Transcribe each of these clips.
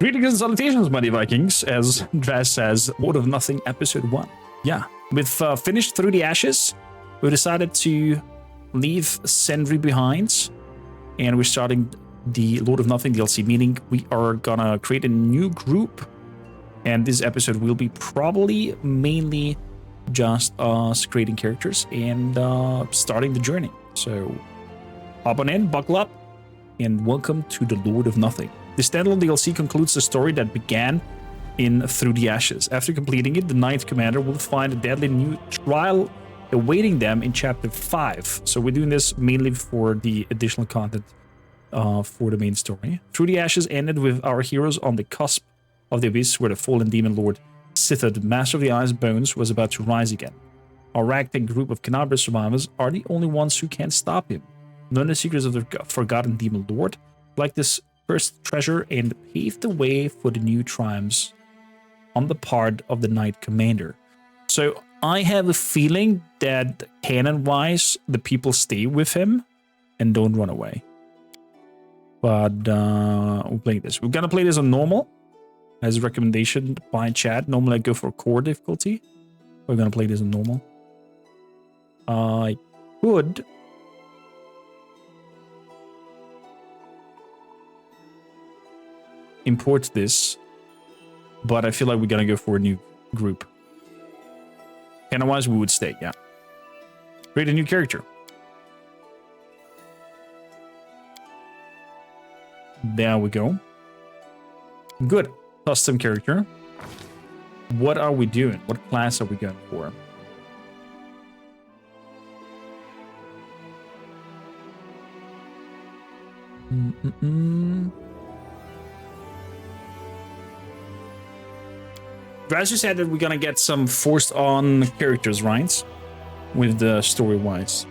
Greetings and salutations, mighty Vikings, as Draz says, Lord of Nothing, episode 1. Yeah, we've finished Through the Ashes. We decided to leave Sentry behind, and we're starting the Lord of Nothing DLC, meaning we are gonna create a new group, and this episode will be probably mainly just us creating characters and starting the journey. So hop on in, buckle up, and welcome to the Lord of Nothing. The standalone DLC concludes the story that began in Through the Ashes. After completing it, the Knight Commander will find a deadly new trial awaiting them in Chapter 5. So we're doing this mainly for the additional content for the main story. Through the Ashes ended with our heroes on the cusp of the abyss where the fallen demon lord Sitha, the Master of the Ice Bones, was about to rise again. Our ragtag group of Canabra survivors are the only ones who can stop him. Learn the secrets of the forgotten demon lord, like this first treasure, and pave the way for the new triumphs on the part of the Knight Commander. So I have a feeling that canon-wise, the people stay with him and don't run away. But we're playing this. We're gonna play this on normal, as a recommendation by chat. Normally I go for core difficulty. We're gonna play this on normal. I could import this, but I feel like we're gonna go for a new group. Canon-wise, we would stay, yeah. Create a new character. There we go. Good. Custom character. What are we doing? What class are we going for? Draz said that we're gonna get some forced on characters, right? With the story wise.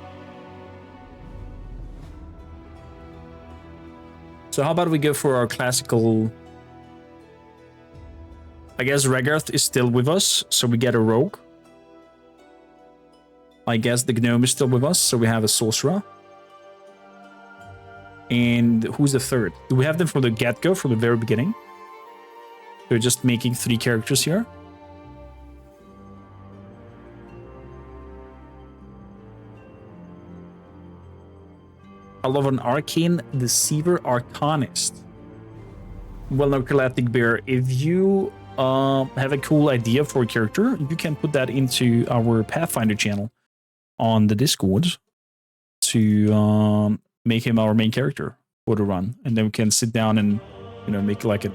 So how about we go for our classical... I guess Regarth is still with us, so we get a rogue. I guess the gnome is still with us, so we have a sorcerer. And who's the third? Do we have them from the get-go, from the very beginning? We're just making 3 characters here. I love an arcane deceiver arcanist. Well, no, Galactic Bear, if you have a cool idea for a character, you can put that into our Pathfinder channel on the Discord to make him our main character for the run, and then we can sit down and, you know, make like an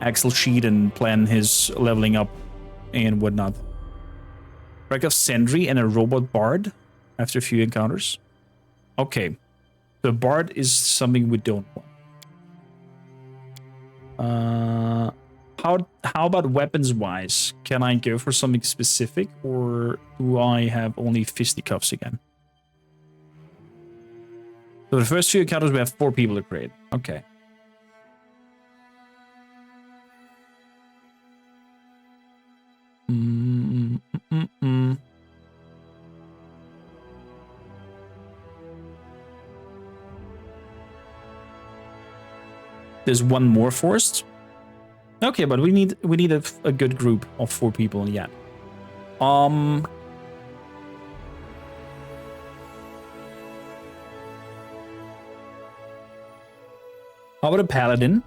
Excel sheet and plan his leveling up and whatnot. Rank of Sentry and a robot bard after a few encounters. Okay, the bard is something we don't want. How about weapons wise? Can I go for something specific, or do I have only fisticuffs again? So the first few encounters we have 4 people to create. Okay. There's one more forced. Okay, but we need a good group of 4 people yet. How about a paladin?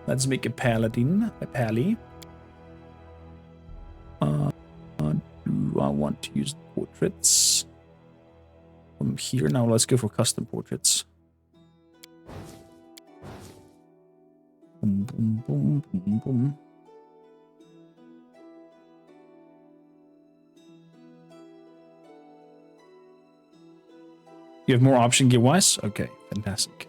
Let's make a paladin, a pally. Do I want to use portraits from here? Now let's go for custom portraits. Boom, boom, boom, boom, boom. You have more option gear-wise? Okay, fantastic.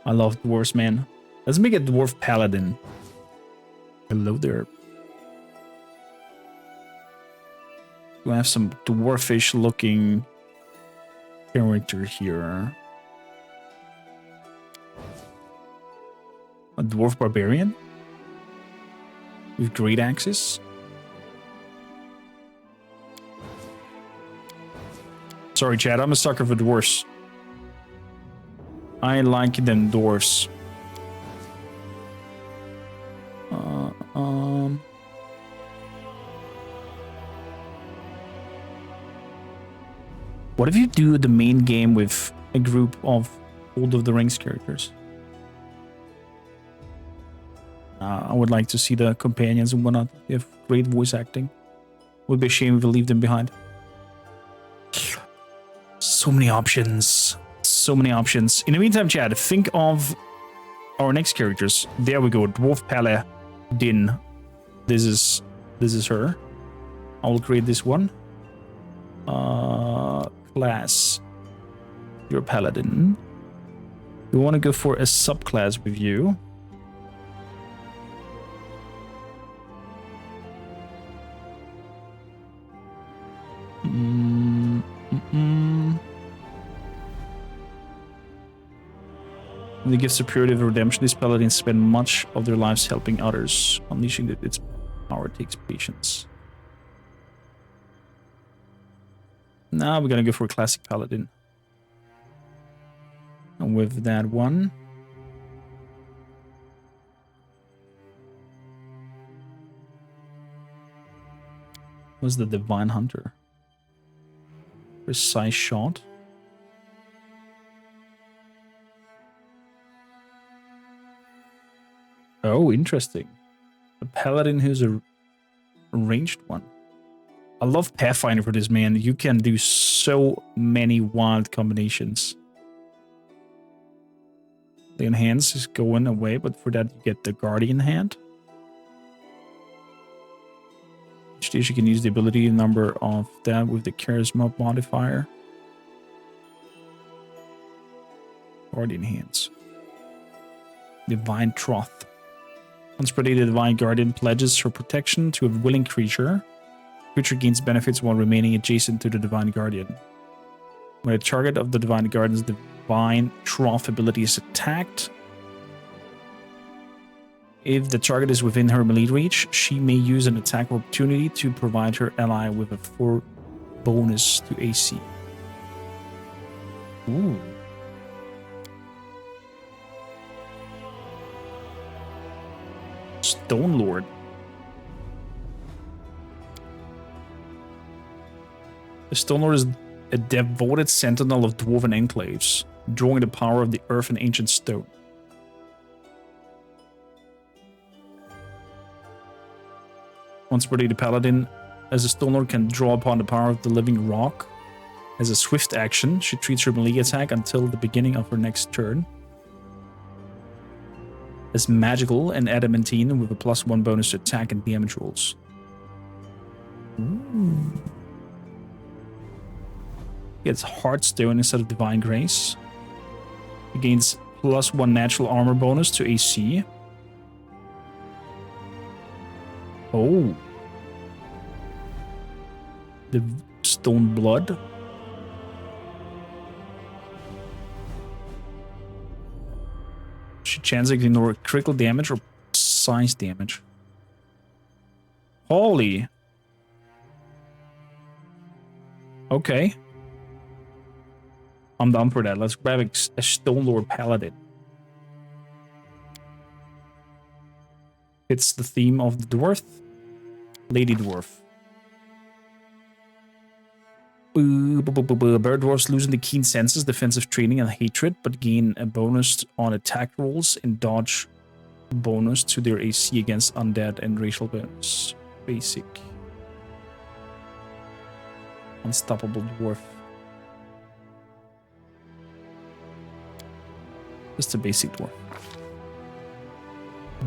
I love dwarves, man. Let's make a dwarf paladin. Hello there. We have some dwarfish looking character here. A dwarf barbarian with great axes. Sorry, Chad, I'm a sucker for dwarfs. I like them dwarves. What if you do the main game with a group of Lord of the Rings characters? I would like to see the companions and whatnot. They have great voice acting. Would be a shame if we leave them behind. So many options. So many options. In the meantime, Chad, think of our next characters. There we go. Dwarf Paladin. This is her. I will create this one. Class. You're a paladin. We want to go for a subclass with you. When they give superiority of redemption, these paladins spend much of their lives helping others. Unleashing its power takes patience. Now we're gonna go for a classic paladin. And with that one, was the Divine Hunter. Precise shot. Oh, interesting. A paladin who's a ranged one. I love Pathfinder for this, man. You can do so many wild combinations. The enhance is going away, but for that you get the Guardian hand. Each stage you can use the ability number of that with the Charisma modifier. Guardian hands. Divine Troth. Once per day, the Divine Guardian pledges her protection to a willing creature. Creature gains benefits while remaining adjacent to the Divine Guardian. When a target of the Divine Guardian's Divine Troth ability is attacked, if the target is within her melee reach, she may use an attack opportunity to provide her ally with a 4 bonus to AC. Ooh. Stone Lord. The Stone Lord is a devoted sentinel of dwarven enclaves, drawing the power of the earth and ancient stone. Once per day, the paladin, as a Stone Lord, can draw upon the power of the living rock. As a swift action, she treats her melee attack until the beginning of her next turn. As magical and adamantine with a +1 bonus to attack and damage rolls. Ooh. Gets Heartstone instead of Divine Grace. It gains +1 natural armor bonus to AC. Oh. The Stone Blood. She chances to ignore critical damage or size damage. Holy. Okay. I'm down for that. Let's grab a Stone Lord Paladin. It's the theme of the dwarf. Lady Dwarf. Bird dwarves losing the keen senses, defensive training, and hatred, but gain a bonus on attack rolls and dodge bonus to their AC against undead and racial bonus. Basic. Unstoppable dwarf. Just a basic dwarf.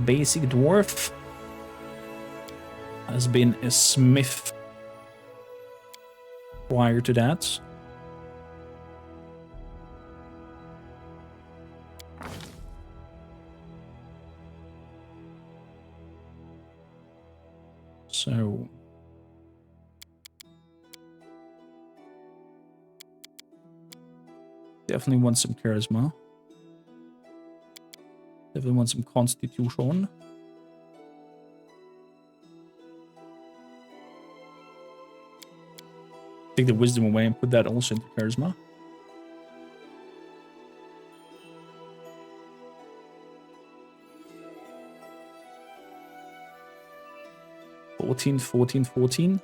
Basic dwarf has been a smith prior to that. So definitely want some charisma. Definitely want some constitution. Take the wisdom away and put that also into charisma. 14, 14, 14.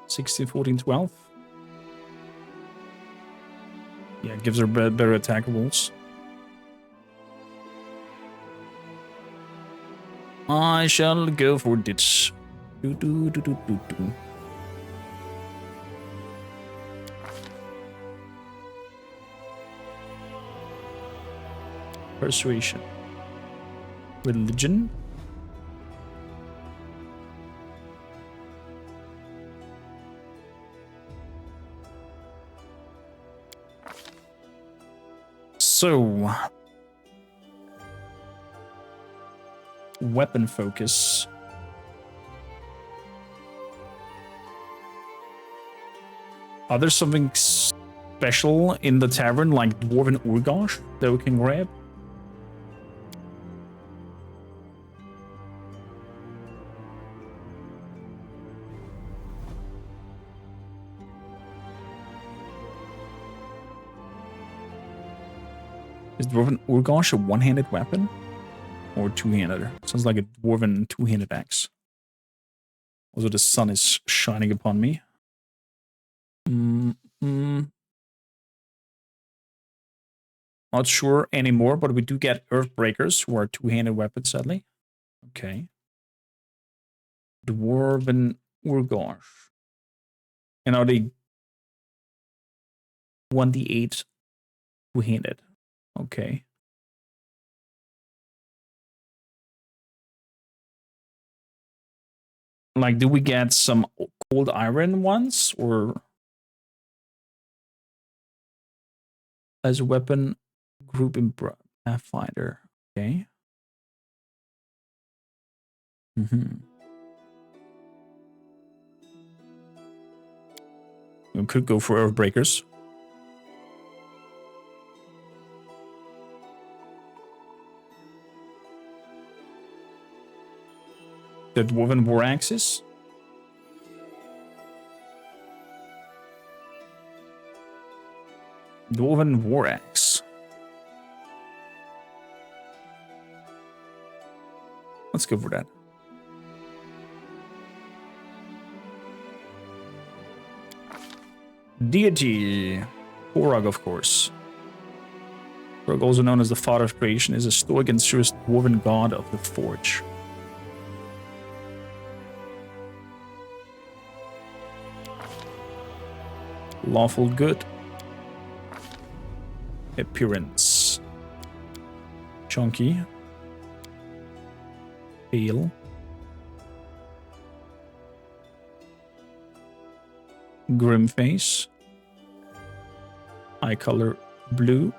$16, 14, 12. Yeah, it gives her better attack rolls. I shall go for this. Do, do, do, do, do, do. Persuasion. Religion. So, weapon focus. Are there something special in the tavern, like Dwarven Urgosh, that we can grab? Is Dwarven Urgosh a one-handed weapon? Or two-handed? Sounds like a Dwarven two-handed axe. Also, the sun is shining upon me. Not sure anymore, but we do get Earthbreakers, who are two-handed weapons, sadly. Okay. Dwarven Urgosh. And are they 1d8 two-handed? Okay. Like, do we get some cold iron ones, or as a weapon group in Pathfinder? Okay. We could go for Earthbreakers. The Dwarven War Axes. Dwarven War Axe. Let's go for that. Deity. Korag, of course. Korag, also known as the Father of Creation, is a stoic and serious dwarven god of the forge. Lawful good. Appearance. Chunky. Pale. Grim face. Eye color blue.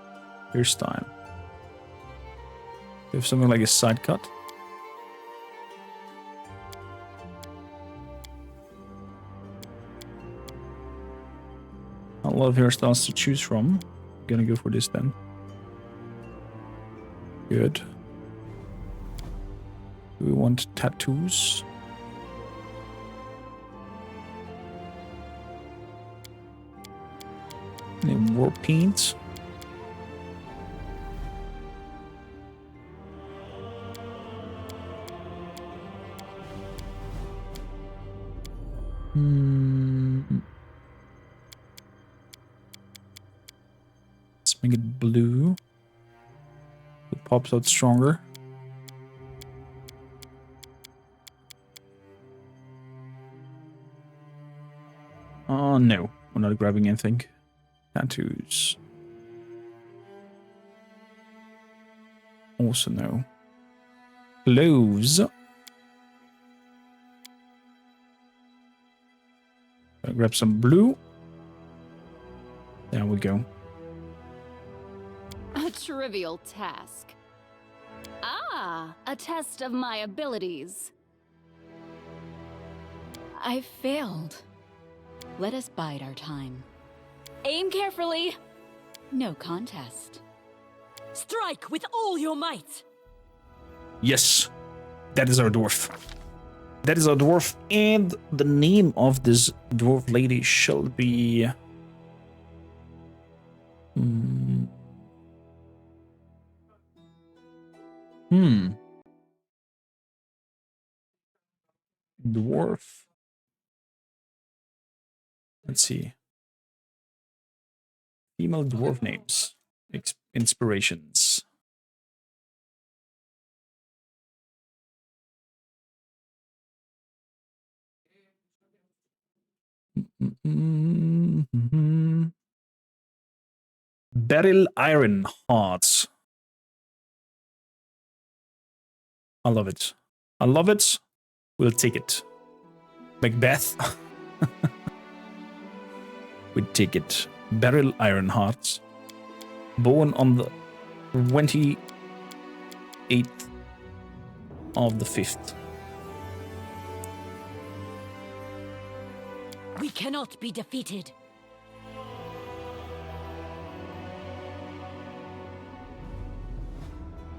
Hairstyle. We have something like a side cut. A lot of hairstyles to choose from. Gonna go for this then. Good. Do we want tattoos? Any war paint? Let's make it blue. It pops out stronger. Oh no, we're not grabbing anything. Tattoos. Also no. Clothes. I'll grab some blue. There we go. A trivial task. Ah, a test of my abilities. I failed. Let us bide our time. Aim carefully. No contest. Strike with all your might. Yes, that is our dwarf. That is our dwarf, and the name of this dwarf lady shall be... Dwarf. Let's see. Female dwarf names. Inspirations. Beryl Iron Hearts. I love it. I love it. We'll take it. Macbeth. We take it. Beryl Iron Hearts. Born on the 28th of the 5th. We cannot be defeated.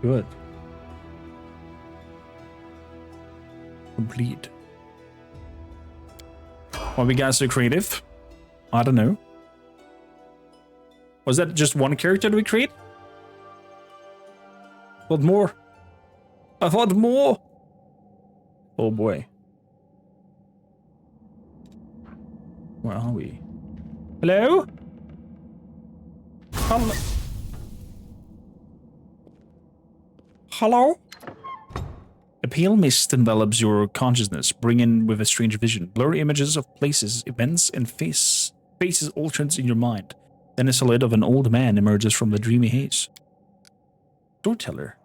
Good. Complete. Why we got so creative? I don't know. Was that just one character that we create? What more? I thought more. Oh boy. Where are we? Hello? Hello? Hello? A pale mist envelops your consciousness, bringing with a strange vision. Blurry images of places, events, and faces altered in your mind. Then a silhouette of an old man emerges from the dreamy haze. Storyteller.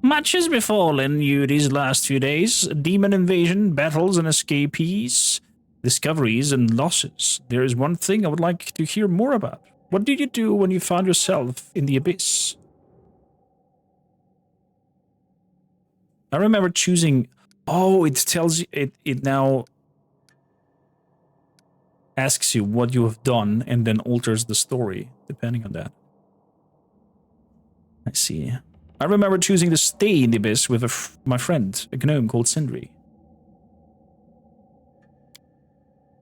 Much has befallen you these last few days. Demon invasion, battles and escapees, discoveries and losses. There is one thing I would like to hear more about. What did you do when you found yourself in the abyss? I remember choosing... Oh, it tells you... It now asks you what you have done and then alters the story, depending on that. I see. I remember choosing to stay in the abyss with my friend, a gnome called Sindri.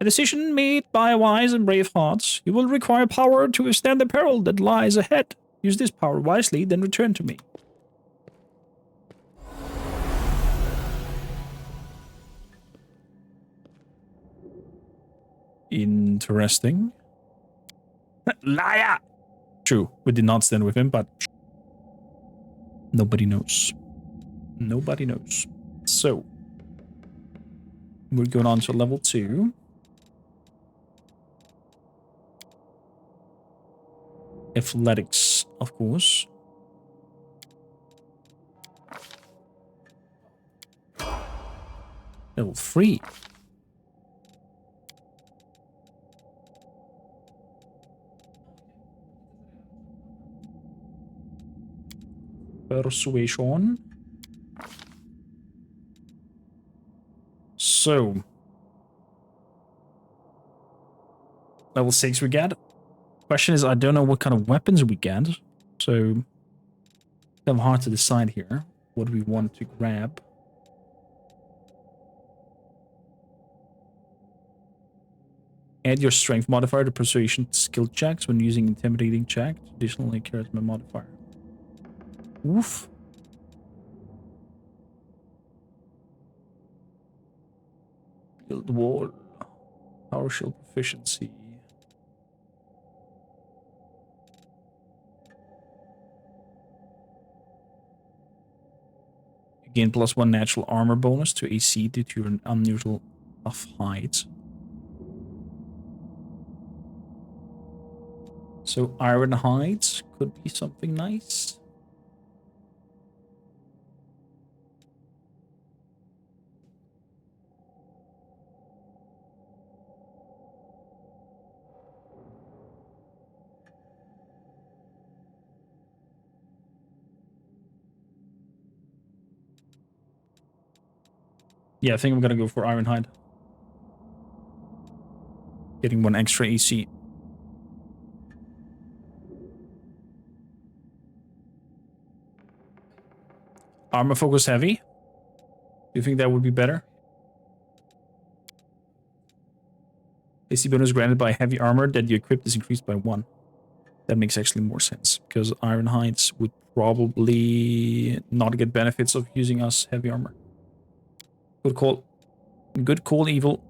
A decision made by wise and brave hearts. You will require power to withstand the peril that lies ahead. Use this power wisely, then return to me. Interesting. Liar! True, we did not stand with him, but nobody knows. Nobody knows. So, we're going on to level 2. Athletics, of course. Level 3. Persuasion. So, level 6 we get. Question is, I don't know what kind of weapons we get, so it's kind of hard to decide here what we want to grab. Add your strength modifier to persuasion skill checks when using intimidating check. Additionally, charisma modifier. Oof. Build wall. PowerShell proficiency. Gain +1 natural armor bonus to AC due to your unusual tough height. So iron hides could be something nice. Yeah, I think I'm gonna go for Ironhide. Getting 1 extra AC. Armor focus heavy. Do you think that would be better? AC bonus granted by heavy armor that you equip is increased by 1. That makes actually more sense, because Iron Heights would probably not get benefits of using us heavy armor. Good call. Good call, Evil.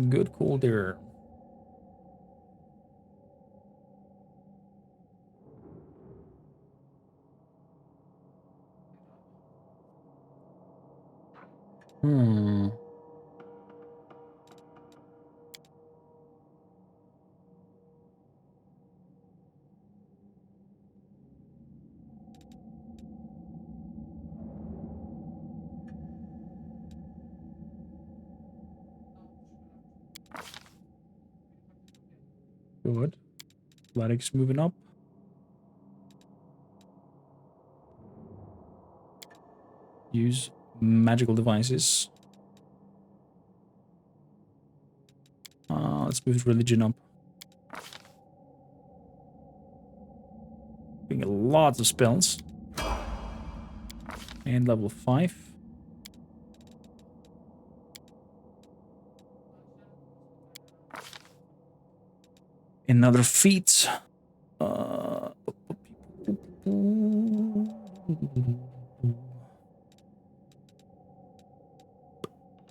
Good call there. Hmm. Good. Athletics moving up. Use magical devices. Let's move religion up. Getting lots of spells. And level 5. Another feat.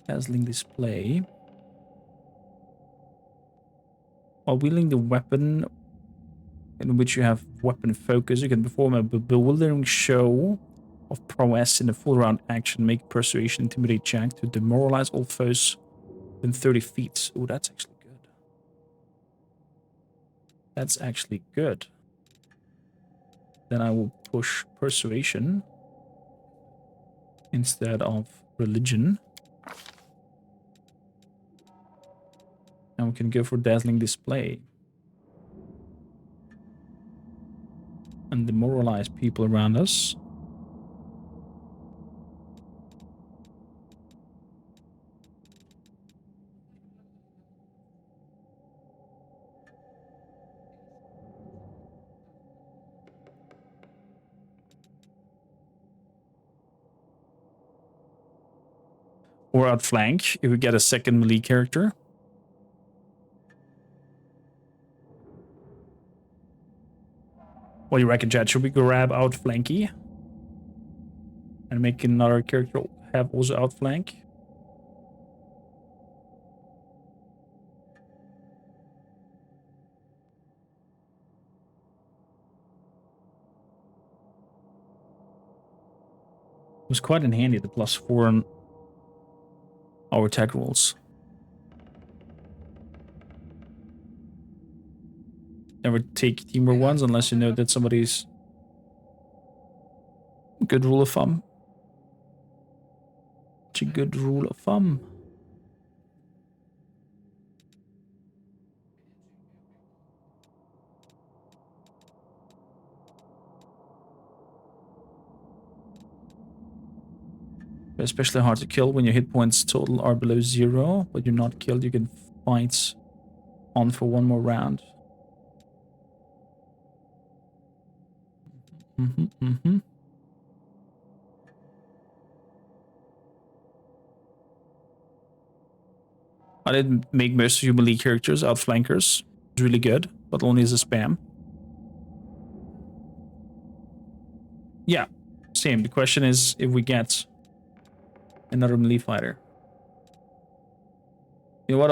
Dazzling display. While wielding the weapon in which you have weapon focus, you can perform a bewildering show of prowess in a full round action. Make persuasion intimidate check to demoralize all foes within 30 feet. Oh, that's actually good. That's actually good. Then I will push persuasion instead of religion. And we can go for dazzling display. And demoralize people around us. Or outflank if we get a second melee character. What do you reckon, chat? Should we grab outflanky? And make another character have also outflank? It was quite in handy, the +4 on our attack rolls. Never take teamwork ones unless you know that somebody's good rule of thumb. It's a good rule of thumb. Especially hard to kill when your hit points total are below 0, but you're not killed. You can fight on for one more round. I didn't make most of your melee characters outflankers. It's really good, but only as a spam. Yeah, same. The question is if we get another melee fighter. You know what?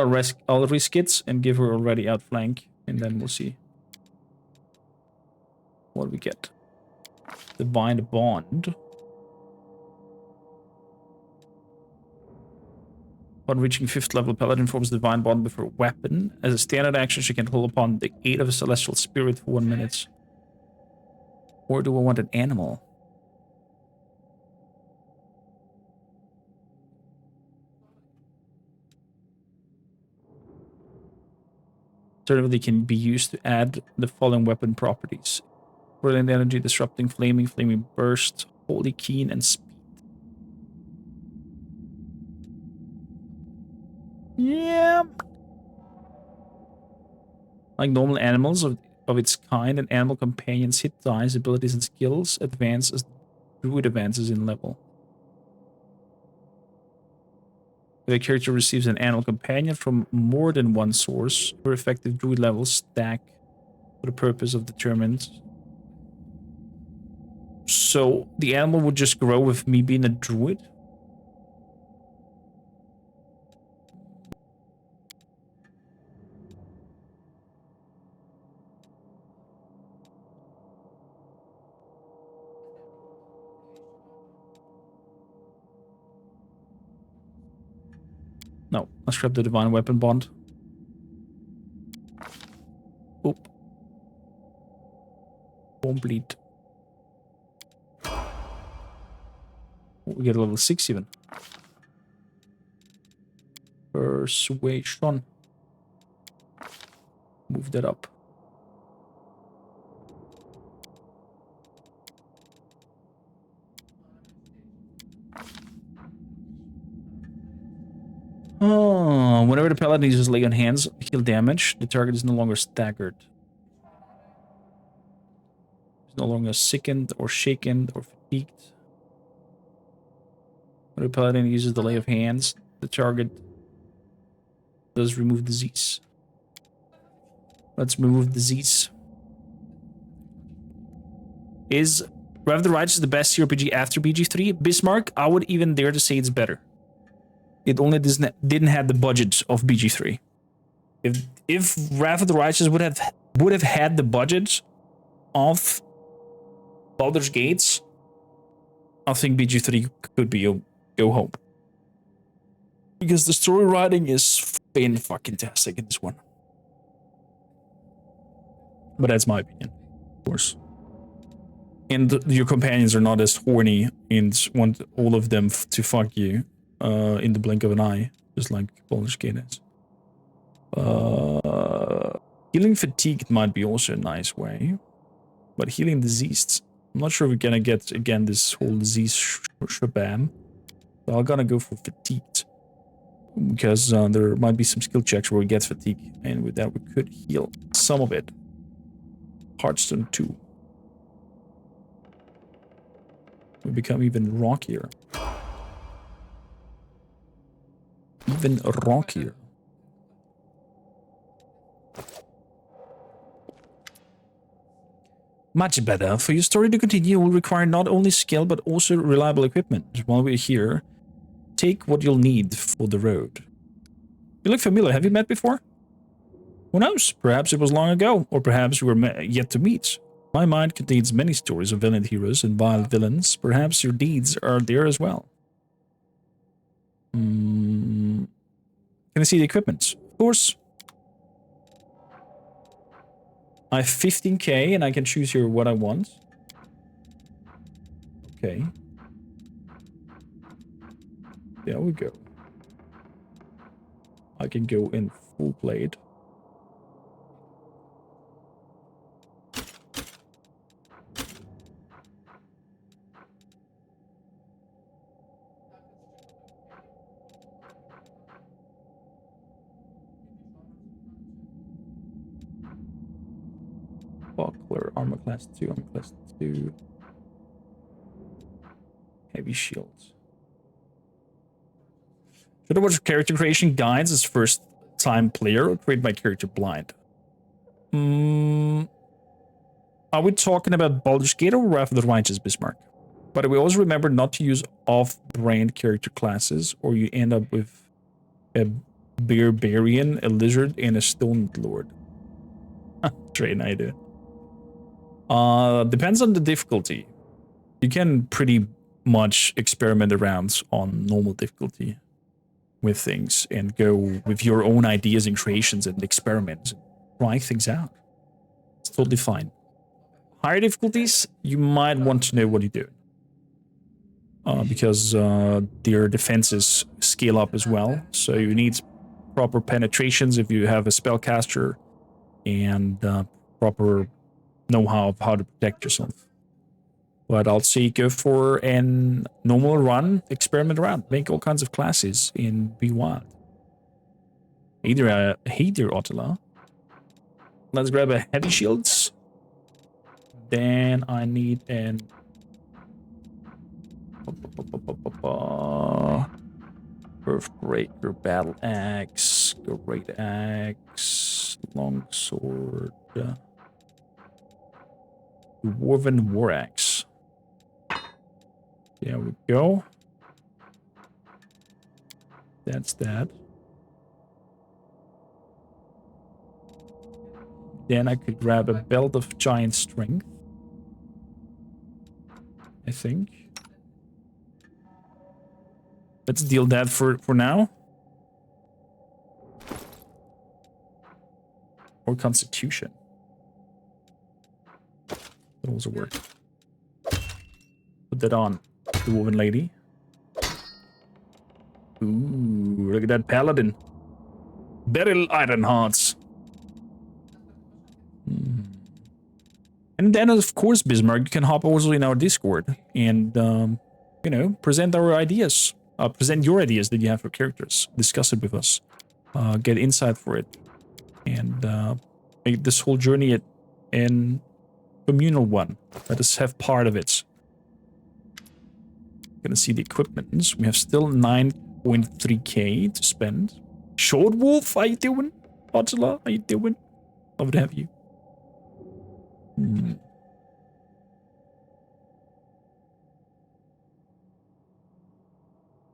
I'll risk it and give her already outflank, and then we'll see what we get. Divine Bond. Upon reaching 5th level, Paladin forms Divine Bond with her weapon. As a standard action, she can call upon the aid of a celestial spirit for 1 minute. Or do I want an animal? Alternatively, can be used to add the following weapon properties: brilliant energy, disrupting, flaming burst, holy keen, and speed. Yeah. Like normal animals of its kind, an animal companion's hit dice, abilities, and skills advance as druid advances in level. If a character receives an animal companion from more than one source, her effective druid level stack for the purpose of determined. So the animal would just grow with me being a druid? No, let's grab the divine weapon bond. Oop. Won't bleed. We get a level 6 even. Persuasion. Move that up. Oh, whenever the paladin uses lay on hands, heal damage, the target is no longer staggered. It's no longer sickened or shaken or fatigued. When the paladin uses the lay of hands, the target does remove disease. Let's remove disease. Is Wrath of the Righteous the best CRPG after BG3? Bismarck, I would even dare to say it's better. It only didn't have the budget of BG3. If Wrath of the Righteous would have had the budget of Baldur's Gates, I think BG3 could be go home. Because the story writing is fan-fucking-tastic in this one. But that's my opinion, of course. And your companions are not as horny and want all of them to fuck you in the blink of an eye, just like Baldur's Gate is. Healing fatigued might be also a nice way, but healing diseased, I'm not sure we're gonna get again this whole disease shabam. So I'm gonna go for fatigued because there might be some skill checks where we get fatigue, and with that we could heal some of it. Heartstone 2. We become even rockier. Even rockier. Much better. For your story to continue, will require not only skill, but also reliable equipment. While we're here, take what you'll need for the road. You look familiar. Have you met before? Who knows? Perhaps it was long ago, or perhaps we were yet to meet. My mind contains many stories of valiant heroes and vile villains. Perhaps your deeds are there as well. Can I see the equipment? Of course. I have 15k and I can choose here what I want. Okay. There we go. I can go in full blade. Buckler, armor class 2, armor class 2. Heavy shields. Should I watch character creation guides as first time player or create my character blind? Are we talking about Baldur's Gate or Wrath of the Righteous, Bismarck? But we always remember not to use off-brand character classes or you end up with a barbarian, a lizard, and a stone lord. Train idea. Depends on the difficulty. You can pretty much experiment around on normal difficulty with things and go with your own ideas and creations and experiments and try things out. It's totally fine. Higher difficulties, you might want to know what you're doing. Because their defenses scale up as well. So you need proper penetrations if you have a spellcaster and proper know-how of how to protect yourself. But I'll say go for an normal run, experiment around, make all kinds of classes and be wild. Hey there, Ottila. Let's grab a heavy shields. Then I need an... Earthbreaker, battle axe, great axe, longsword, dwarven war axe. There we go. That's that. Then I could grab a belt of giant strength, I think. Let's deal that for now. Or constitution. That also work. Put that on the woman lady. Ooh, look at that paladin. Beryl Ironhearts. And then, of course, Bismarck, you can hop also in our Discord and, you know, present our ideas. Present your ideas that you have for characters. Discuss it with us. Get insight for it. And make this whole journey an communal one. Let us have part of it. Gonna see the equipments. We have still 9.3k to spend. Short Wolf, how you doing? Angela, how you doing? Love to have you.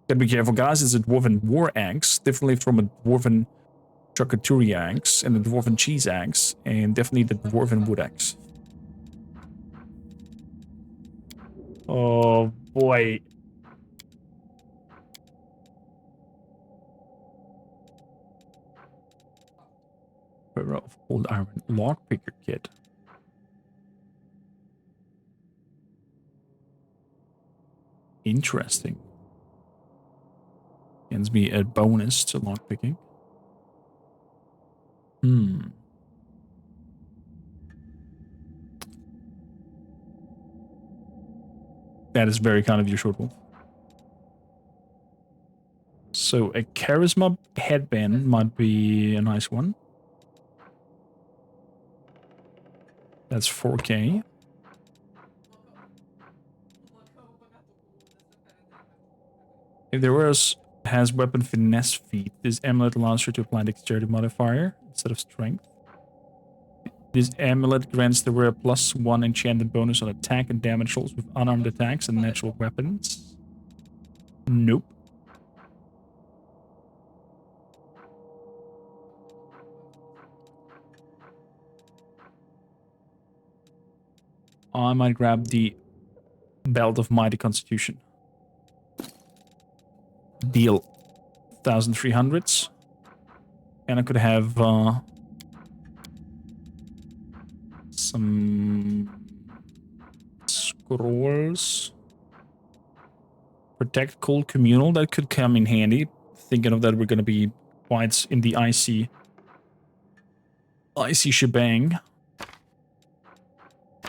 Gotta be careful, guys. It's a dwarven war axe, differently from a dwarven charcuterie axe and a dwarven cheese axe, and definitely the dwarven wood axe. Oh boy. Quiver of old iron lockpicker kit. Interesting. Gives me a bonus to lockpicking. That is very kind of you, Short Wolf. So a charisma headband might be a nice one. That's 4k. If there was has weapon finesse feat, this amulet allows her to apply dexterity modifier instead of strength. This amulet grants the wearer +1 enchanted bonus on attack and damage rolls with unarmed attacks and natural weapons. Nope. I might grab the Belt of Mighty Constitution. Deal 1,300s. And I could have some scrolls. Protect Cold Communal, that could come in handy. Thinking of that, we're gonna be quite in the icy shebang.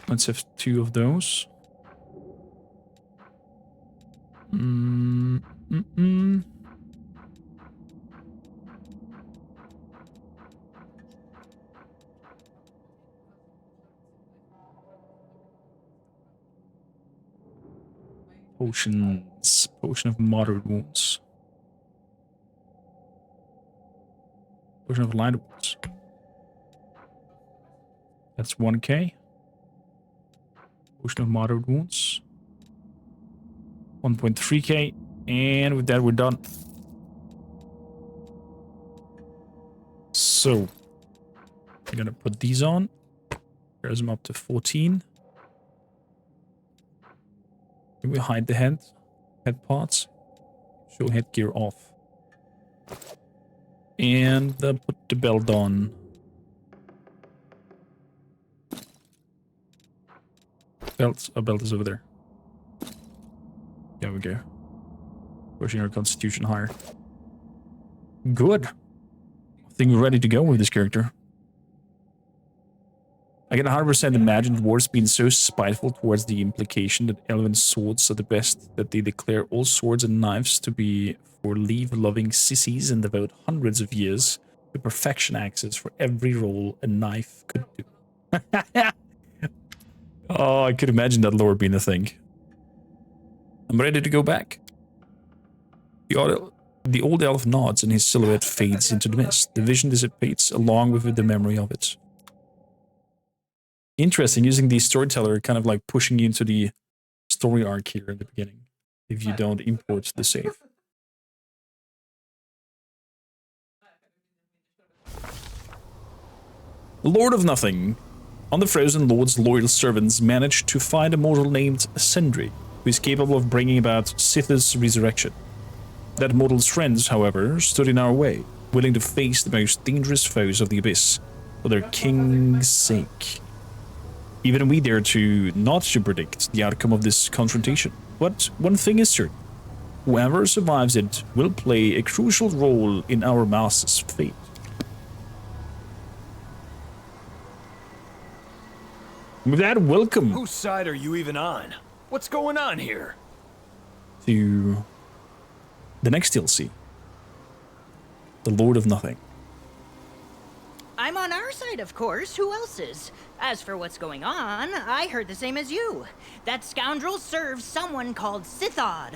Let's have 2 of those. Potions. Potion of moderate wounds. Potion of light wounds. That's 1k. Potion of moderate wounds. 1.3k. And with that, we're done. So, I'm gonna put these on. There's them up to 14. Can we hide the head parts? Show headgear off. And put the belt on. A belt is over there. There we go. Pushing our constitution higher. Good. I think we're ready to go with this character. I can 100% imagine dwarves being so spiteful towards the implication that elven swords are the best, that they declare all swords and knives to be for leave-loving sissies and devote hundreds of years to perfection axes for every roll a knife could do. Oh, I could imagine that lore being a thing. I'm ready to go back. The The old elf nods and his silhouette fades into the mist. The vision dissipates along with the memory of it. Interesting, using the storyteller kind of like pushing you into the story arc here in the beginning, if you don't import the save. Lord of Nothing. On the Frozen Lord's loyal servants managed to find a mortal named Sindri, who is capable of bringing about Sith's resurrection. That mortal's friends, however, stood in our way, willing to face the most dangerous foes of the Abyss, for their king's sake. Even we dare to not to predict the outcome of this confrontation. But one thing is certain. Whoever survives it will play a crucial role in our master's fate. With that, welcome Whose side are you even on? What's going on here? to the next DLC. The Lord of Nothing. I'm on our side, of course. Who else's? As for what's going on, I heard the same as you. That scoundrel serves someone called Sithod.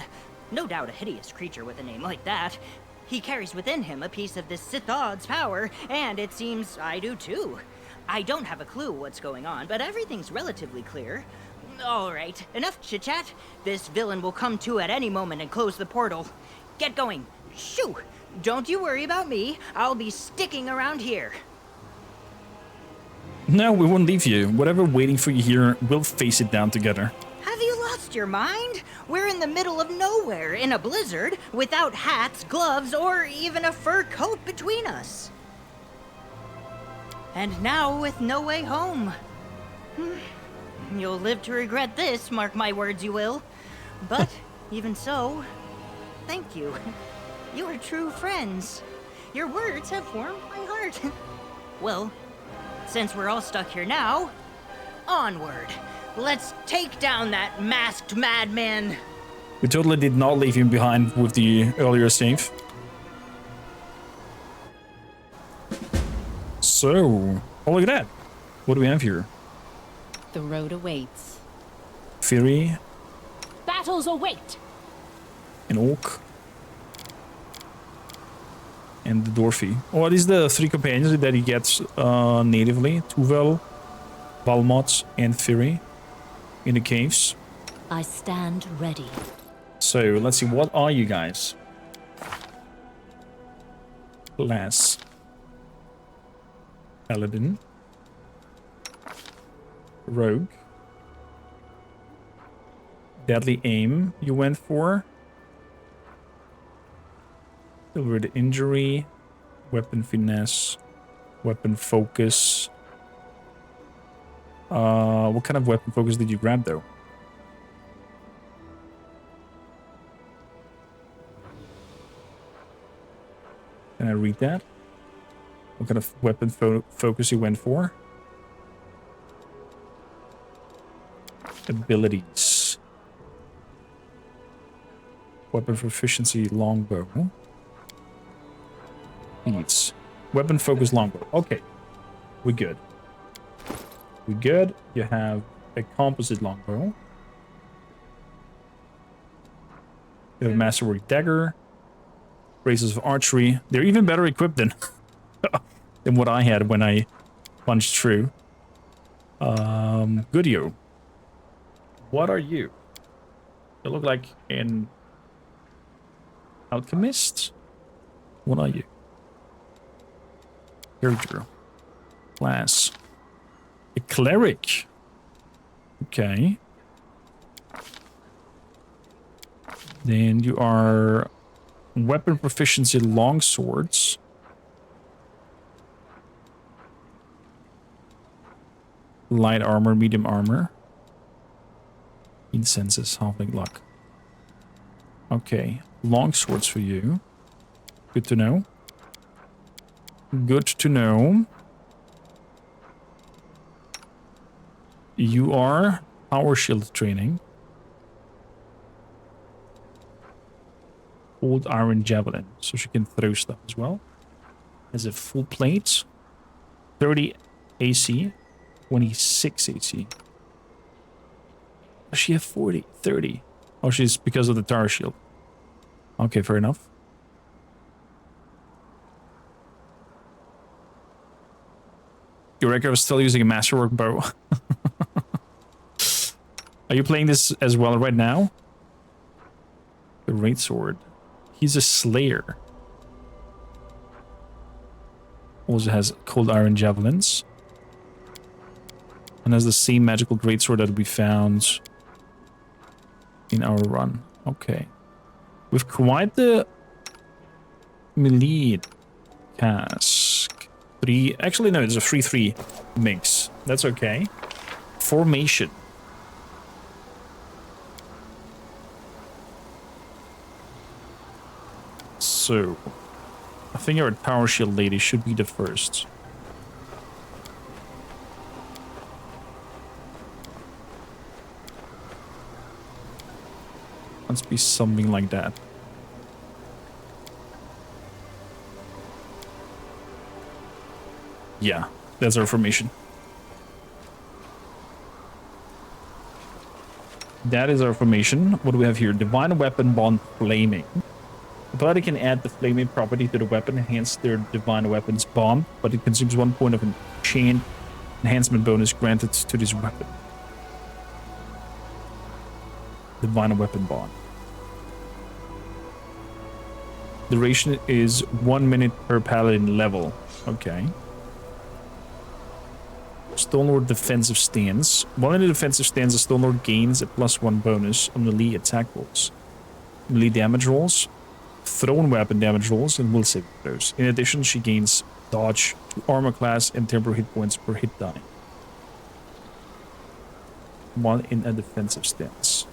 No doubt a hideous creature with a name like that. He carries within him a piece of this Sithod's power, and it seems I do too. I don't have a clue what's going on, but everything's relatively clear. All right, enough chit-chat. This villain will come to at any moment and close the portal. Get going. Shoo! Don't you worry about me. I'll be sticking around here. No, we won't leave you. Whatever waiting for you here, we'll face it down together. Have you lost your mind? We're in the middle of nowhere, in a blizzard, without hats, gloves, or even a fur coat between us. And now with no way home. You'll live to regret this, mark my words you will. But, even so, thank you. You are true friends. Your words have warmed my heart. Well, since we're all stuck here now, onward. Let's take down that masked madman. We totally did not leave him behind with the earlier save. So, oh look at that. What do we have here? The road awaits. Fury, Battles await. an Orc, and the Dwarfy. Oh, are these the three companions that he gets natively? Tuvel, Valmont, and Fury in the caves. I stand ready. So, let's see, what are you guys? Class. Paladin. Rogue. Deadly aim you went for. Delivered injury. Weapon finesse. Weapon focus. What kind of weapon focus did you grab though? Can I read that? What kind of weapon focus you went for? Abilities. Weapon proficiency, longbow. Needs. Weapon focus, longbow. Okay. We're good. We're good. You have a composite longbow. You have a masterwork dagger. Braces of archery. They're even better equipped than what I had when I punched through. Goodio. What are you? You look like an alchemist. What are you? Character. Class. A cleric. Okay. Then you are weapon proficiency longswords. Light armor, medium armor. Incenses, halfling luck. Okay, longswords for you. Good to know. Good to know. You are power shield training. Old iron javelin, so she can throw stuff as well. Has a full plate. 30 AC. 26 AC. Does she have 40? 30? Oh, she's because of the tower shield. Okay, fair enough. Your record was still using a masterwork bow. Are you playing this as well right now? The Great Sword. He's a slayer. Also has cold iron javelins. And has the same magical greatsword that we found in our run. Okay. With quite the melee cask. 3. Actually, no, it's a 3-3 mix. That's okay. Formation. So, I think our power shield lady should be the first. Let's be something like that. Yeah, that's our formation. That is our formation. What do we have here? Divine Weapon Bond Flaming. The party can add the flaming property to the weapon, enhance their divine weapon's bond, but it consumes 1 point of chain enhancement bonus granted to this weapon. Divine Weapon Bond. Duration is 1 minute per paladin level. Okay. Stonelord defensive stance. While in the defensive stance, the Stonelord gains a +1 bonus on melee attack rolls, melee damage rolls, thrown weapon damage rolls, and will save throws. In addition, she gains dodge to armor class and temporary hit points per hit die while in a defensive stance.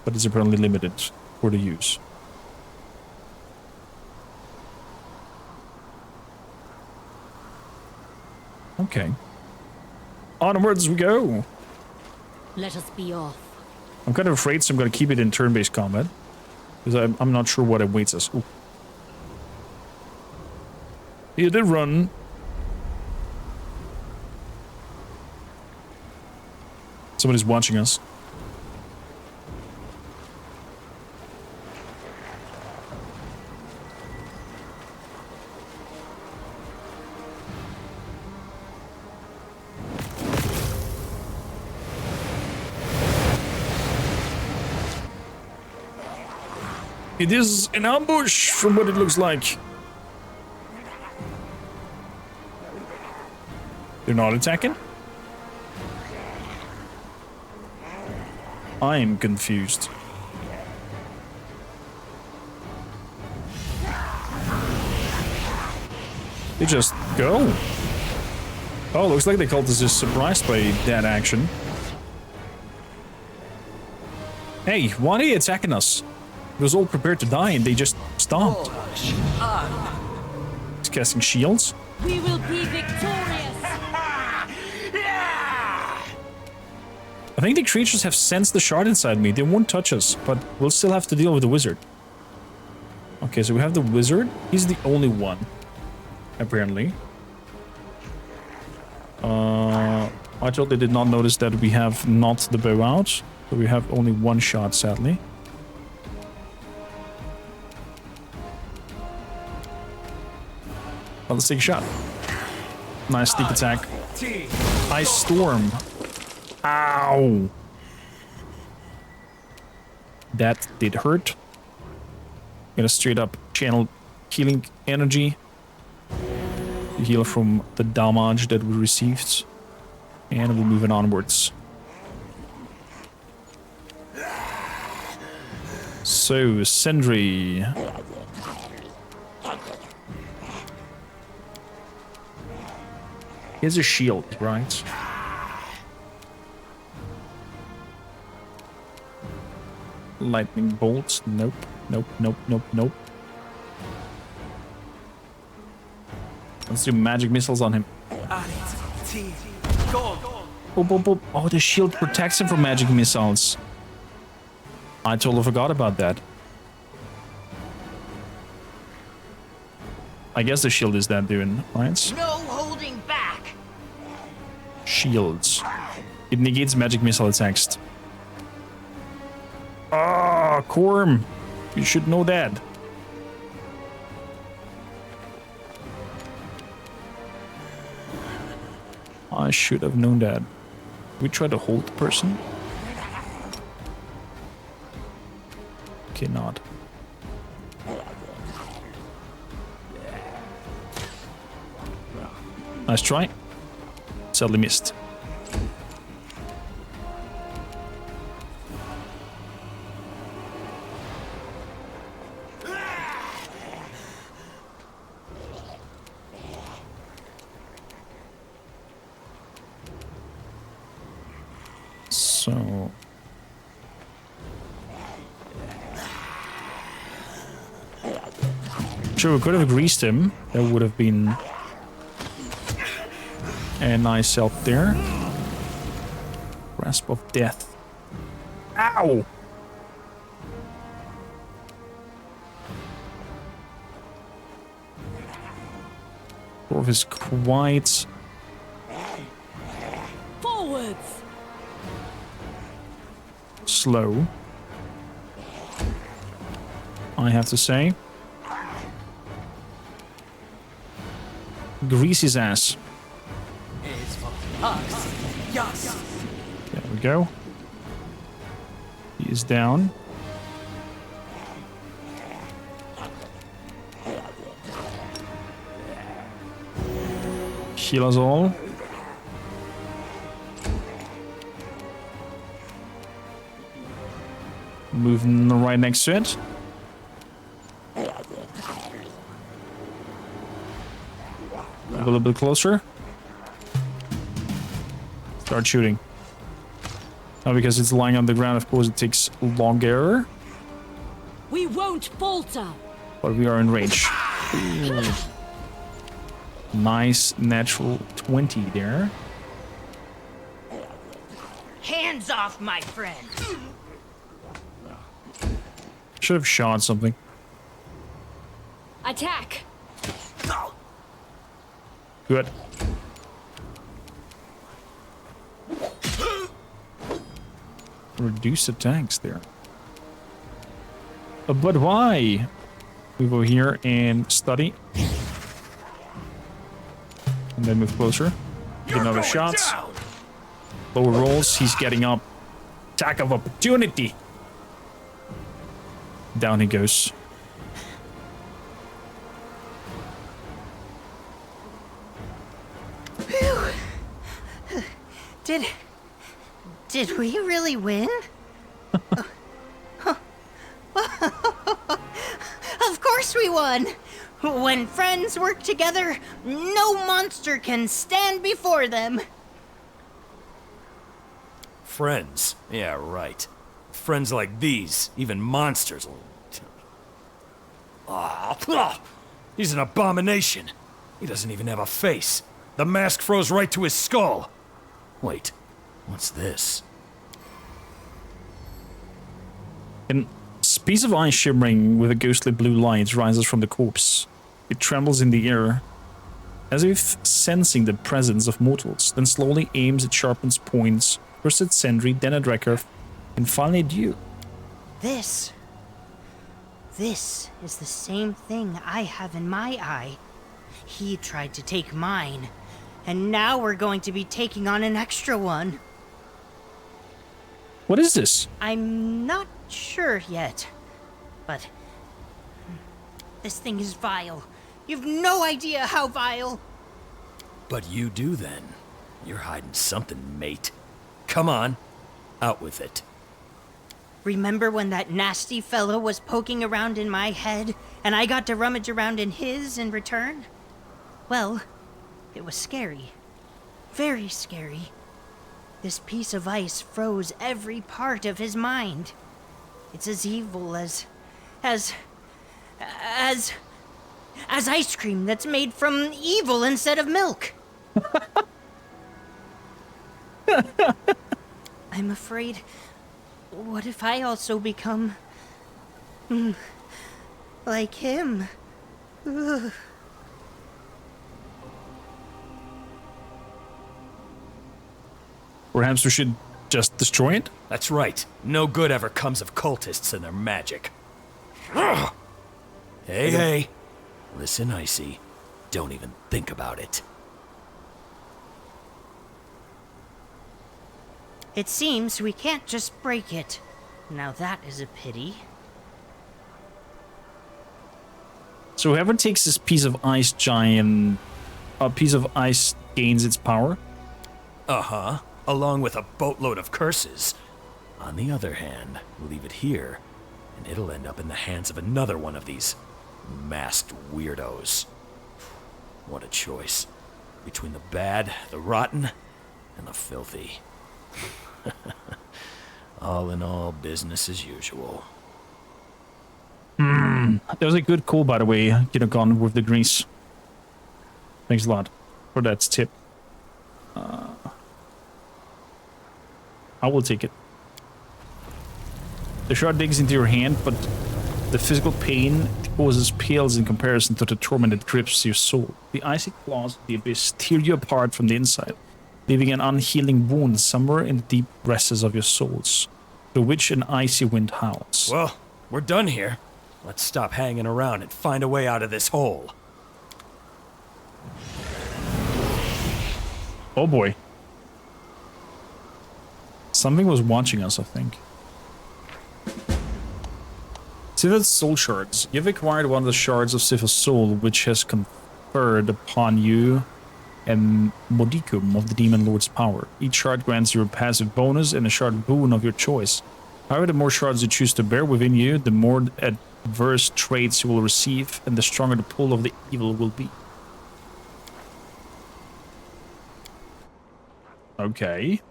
But it's apparently limited for the use. Okay. Onwards we go. Let us be off. I'm kind of afraid, so I'm going to keep it in turn-based combat. Because I'm not sure what awaits us. Ooh. Here they run. Somebody's watching us. It is an ambush from what it looks like. They're not attacking? I'm confused. They just go. Oh, looks like the cultist is surprised by that action. Hey, why are they attacking us? It was all prepared to die and they just stopped. He's casting shields. We will be victorious. I think the creatures have sensed the shard inside me. They won't touch us, but we'll still have to deal with the wizard. Okay, so we have the wizard. He's the only one, apparently. I totally did not notice that we have not the bow out. So we have only one shot, sadly. Well, let's take a shot. Nice sneak attack. Ice Storm. Ow. That did hurt. Gonna straight up channel healing energy. To heal from the damage that we received. And we're moving onwards. So, Sentry. Here's a shield, right? Lightning bolts. Nope. Nope, nope, nope, nope. Let's do magic missiles on him. Boop, boop, boop. Oh, the shield protects him from magic missiles. I totally forgot about that. I guess the shield is that doing, right? No holding back. Shields. It negates magic missile attacks. Ah, Korm. You should know that. I should have known that. We try to hold the person. Okay, not. Nice try. Sadly missed. So... Sure, we could have greased him. That would have been a nice help there. Grasp of death. Ow! Dwarf is quite Forwards! slow, I have to say. Grease his ass. There we go. He is down. Heal us all. Moving right next to it. A little bit closer. Start shooting. Now, because it's lying on the ground, of course, it takes longer. We won't falter! But we are in range. Ooh. Nice natural 20 there. Hands off, my friend! Should have shot something. Attack! Good. Reduce attacks there. But why? We go here and study. And then move closer. Get another shot. Lower rolls. He's getting up. Attack of opportunity. Down he goes. Did we really win? Of course we won! When friends work together, no monster can stand before them. Friends? Yeah, right. Friends like these, even monsters will... He's an abomination. He doesn't even have a face. The mask froze right to his skull. Wait, what's this? A piece of ice shimmering with a ghostly blue light rises from the corpse. It trembles in the air, as if sensing the presence of mortals, then slowly aims its sharpens points, first at Sentry, then at Recker, and finally at you. This is the same thing I have in my eye. He tried to take mine, and now we're going to be taking on an extra one. What is this? I'm not sure yet, but this thing is vile. You've no idea how vile. But you do then. You're hiding something, mate. Come on, out with it. Remember when that nasty fellow was poking around in my head, and I got to rummage around in his in return? Well, it was scary. Very scary. This piece of ice froze every part of his mind. It's as evil as ice cream that's made from evil instead of milk. I'm afraid, what if I also become like him? Ugh. Perhaps we should just destroy it? That's right. No good ever comes of cultists and their magic. Ugh. Hey. Listen, Icy. Don't even think about it. It seems we can't just break it. Now that is a pity. So whoever takes this piece of ice giant, a piece of ice gains its power. Uh-huh. Along with a boatload of curses. On the other hand, leave it here, and it'll end up in the hands of another one of these masked weirdos. What a choice. Between the bad, the rotten, and the filthy. All in all, business as usual. That was a good call, by the way, gone with the grease. Thanks a lot for that tip. I will take it. The shard digs into your hand, but the physical pain it causes pales in comparison to the torment that grips your soul. The icy claws of the abyss tear you apart from the inside, leaving an unhealing wound somewhere in the deep recesses of your souls, through which an icy wind howls. Well, we're done here. Let's stop hanging around and find a way out of this hole. Oh boy. Something was watching us, I think. Sith's soul shards. You've acquired one of the shards of Sith's soul, which has conferred upon you a modicum of the Demon Lord's power. Each shard grants you a passive bonus and a shard boon of your choice. However, the more shards you choose to bear within you, the more adverse traits you will receive, and the stronger the pull of the evil will be. Okay.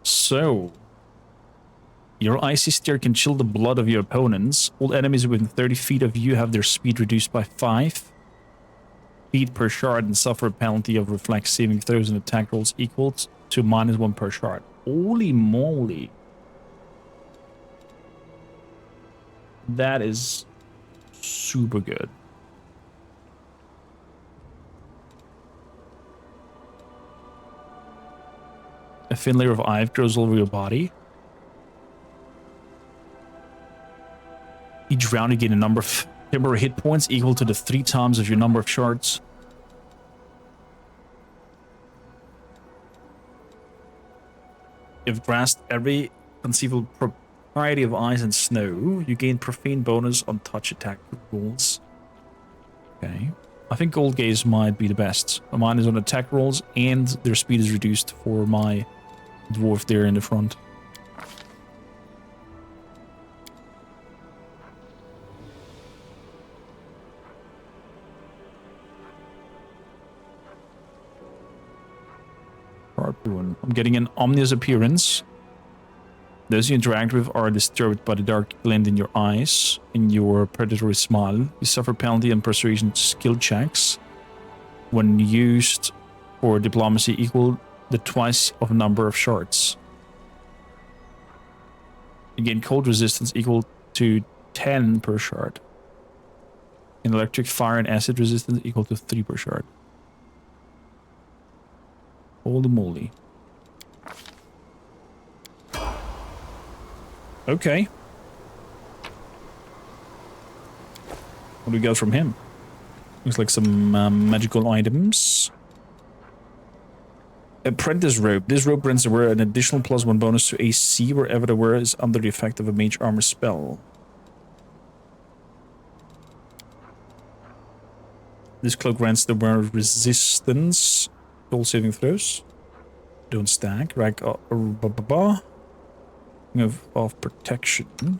So, your icy stare can chill the blood of your opponents. All enemies within 30 feet of you have their speed reduced by 5 feet per shard and suffer a penalty of reflex saving throws and attack rolls equal to -1 per shard. Holy moly. That is super good. A thin layer of ice grows over your body. Each round you gain a number of temporary hit points equal to the 3 times of your number of shards. You've grasped every conceivable propriety of ice and snow. You gain profane bonus on touch attack rolls. Okay. I think Gold Gaze might be the best. Mine is on attack rolls and their speed is reduced for my dwarf there in the front. Harpoon. I'm getting an ominous appearance. Those you interact with are disturbed by the dark glint in your eyes and your predatory smile. You suffer penalty and persuasion skill checks when used for diplomacy equal the twice of number of shards. You gain cold resistance equal to 10 per shard. And electric, fire, and acid resistance equal to 3 per shard. Holy moly. Okay. What do we got from him? Looks like some magical items. Apprentice robe. This robe grants the wearer an additional +1 bonus to AC wherever the wearer is under the effect of a mage armor spell. This cloak grants the wearer resistance to all saving throws. Don't stack. Rank of protection. Can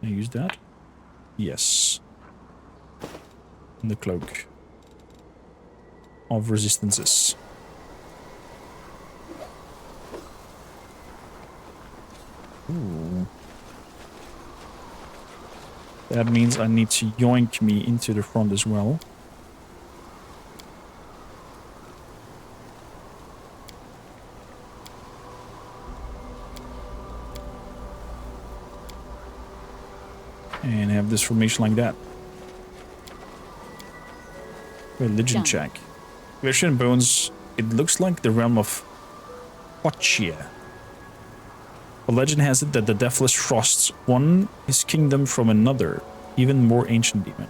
I use that? Yes. And the cloak of resistances. Ooh. That means I need to yoink me into the front as well. And have this formation like that. Religion check. Flesh and bones. It looks like the realm of Pochia. A legend has it that the Deathless Frosts won his kingdom from another, even more ancient demon.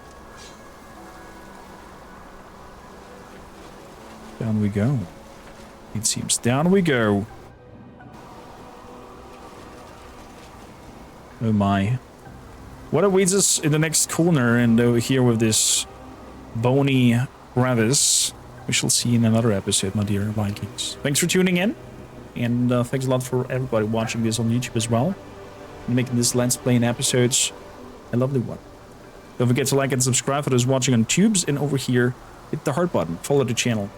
Down we go. it seems. Down we go. Oh my. What awaits us in the next corner and over here with this bony crevice? We shall see in another episode, my dear Vikings. Thanks for tuning in. And thanks a lot for everybody watching this on YouTube as well. And making this Let's Play in episodes a lovely one. Don't forget to like and subscribe for those watching on Tubes. And over here, hit the heart button, follow the channel,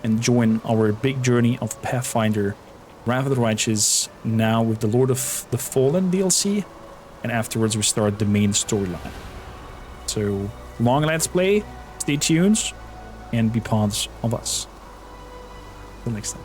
and join our big journey of Pathfinder, Wrath of the Righteous, now with the Lord of the Fallen DLC. And afterwards we start the main storyline. So, long Let's Play, stay tuned, and be part of us. Till next time.